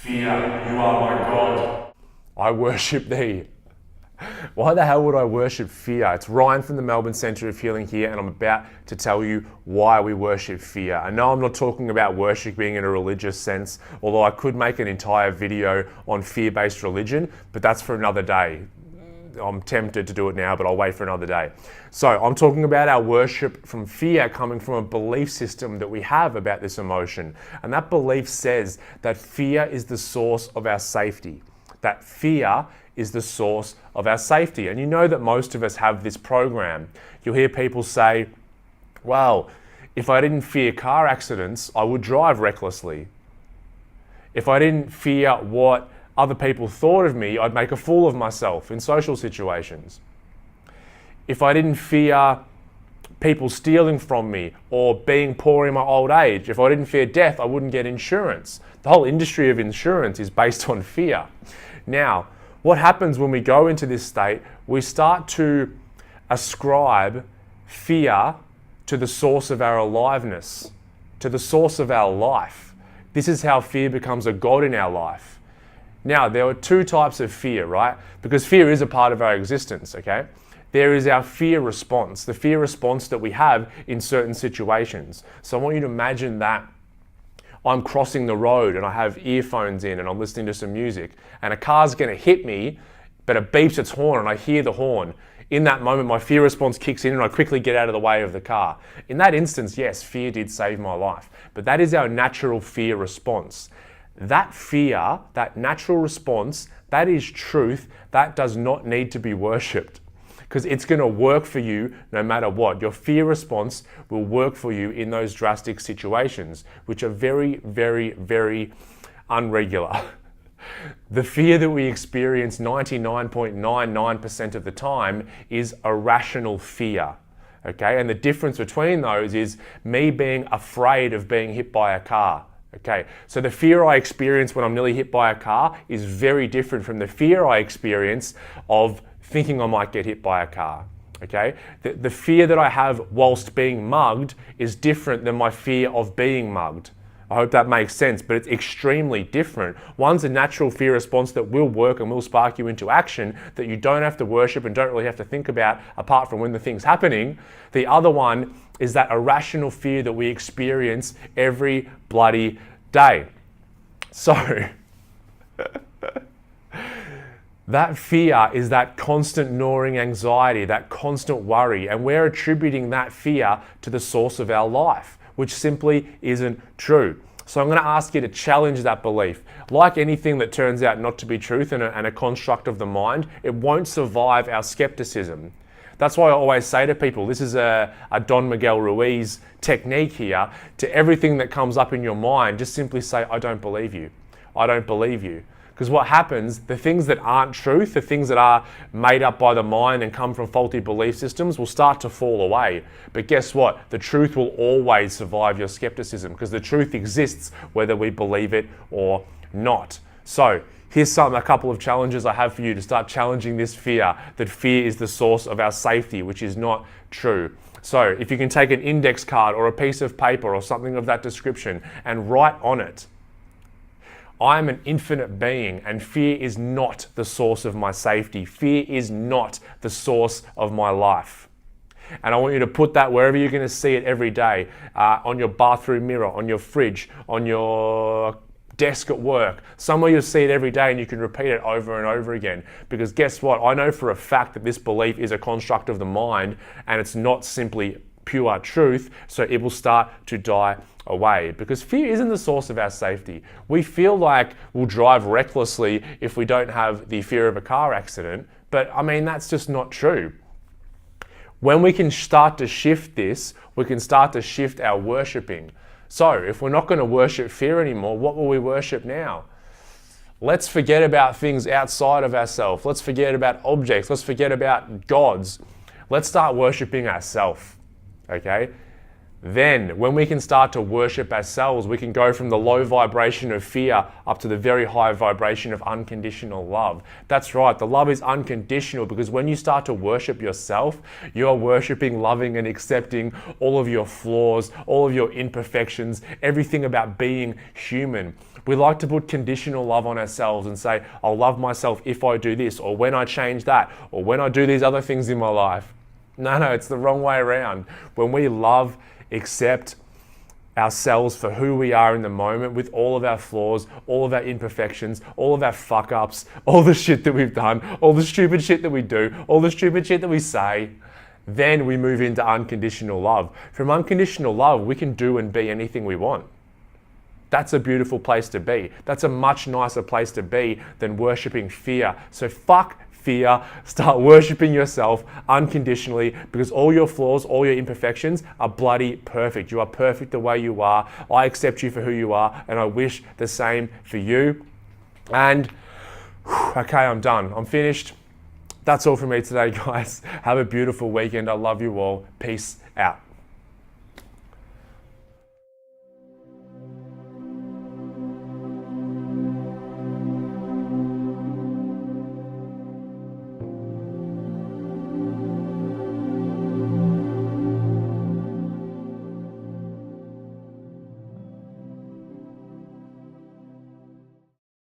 Fear, you are my God. I worship thee. Why the hell would I worship fear? It's Ryan from the Melbourne Centre of Healing here, and I'm about to tell you why we worship fear. I know I'm not talking about worshiping in a religious sense, although I could make an entire video on fear-based religion, but that's for another day. I'm tempted to do it now, but I'll wait for another day. So I'm talking about our worship from fear coming from a belief system that we have about this emotion. And that belief says that fear is the source of our safety. That fear is the source of our safety. And you know that most of us have this program. You'll hear people say, well, if I didn't fear car accidents, I would drive recklessly. If I didn't fear what other people thought of me, I'd make a fool of myself in social situations. If I didn't fear people stealing from me or being poor in my old age, if I didn't fear death, I wouldn't get insurance. The whole industry of insurance is based on fear. Now, what happens when we go into this state? We start to ascribe fear to the source of our aliveness, to the source of our life. This is how fear becomes a god in our life. Now, there are two types of fear, right? Because fear is a part of our existence, okay? There is our fear response, the fear response that we have in certain situations. So I want you to imagine that I'm crossing the road and I have earphones in and I'm listening to some music and a car's gonna hit me, but it beeps its horn and I hear the horn. In that moment, my fear response kicks in and I quickly get out of the way of the car. In that instance, yes, fear did save my life, but that is our natural fear response. That fear, that natural response, that is truth. That does not need to be worshipped because it's going to work for you no matter what. Your fear response will work for you in those drastic situations, which are very, very, very unregular. The fear that we experience 99.99% of the time is irrational fear. Okay, and the difference between those is me being afraid of being hit by a car. Okay, so the fear I experience when I'm nearly hit by a car is very different from the fear I experience of thinking I might get hit by a car. Okay, the fear that I have whilst being mugged is different than my fear of being mugged. I hope that makes sense, but it's extremely different. One's a natural fear response that will work and will spark you into action that you don't have to worship and don't really have to think about apart from when the thing's happening. The other one is that irrational fear that we experience every bloody day. So, that fear is that constant gnawing anxiety, that constant worry, and we're attributing that fear to the source of our life, which simply isn't true. So I'm going to ask you to challenge that belief. Like anything that turns out not to be truth and a construct of the mind, it won't survive our skepticism. That's why I always say to people, this is a Don Miguel Ruiz technique here. To everything that comes up in your mind, just simply say, I don't believe you. I don't believe you. Because what happens, the things that aren't truth, the things that are made up by the mind and come from faulty belief systems will start to fall away. But guess what? The truth will always survive your skepticism because the truth exists whether we believe it or not. So here's a couple of challenges I have for you to start challenging this fear, that fear is the source of our safety, which is not true. So if you can take an index card or a piece of paper or something of that description and write on it, I am an infinite being and fear is not the source of my safety. Fear is not the source of my life. And I want you to put that wherever you're going to see it every day, on your bathroom mirror, on your fridge, on your desk at work. Somewhere you'll see it every day and you can repeat it over and over again. Because guess what? I know for a fact that this belief is a construct of the mind and it's not simply pure truth, so it will start to die away because fear isn't the source of our safety. We feel like we'll drive recklessly if we don't have the fear of a car accident, but I mean, that's just not true. When we can start to shift this, we can start to shift our worshipping. So if we're not going to worship fear anymore, what will we worship now? Let's forget about things outside of ourselves. Let's forget about objects. Let's forget about gods. Let's start worshiping ourselves. Okay? Then, when we can start to worship ourselves, we can go from the low vibration of fear up to the very high vibration of unconditional love. That's right, the love is unconditional because when you start to worship yourself, you are worshiping, loving, and accepting all of your flaws, all of your imperfections, everything about being human. We like to put conditional love on ourselves and say, I'll love myself if I do this, or when I change that, or when I do these other things in my life. No, it's the wrong way around. When we love, accept ourselves for who we are in the moment with all of our flaws, all of our imperfections, all of our fuck ups, all the shit that we've done, all the stupid shit that we do, all the stupid shit that we say, then we move into unconditional love. From unconditional love, we can do and be anything we want. That's a beautiful place to be. That's a much nicer place to be than worshiping fear. So fuck fear, start worshiping yourself unconditionally because all your flaws, all your imperfections are bloody perfect. You are perfect the way you are. I accept you for who you are and I wish the same for you. And okay, I'm done. I'm finished. That's all from me today, guys. Have a beautiful weekend. I love you all. Peace out.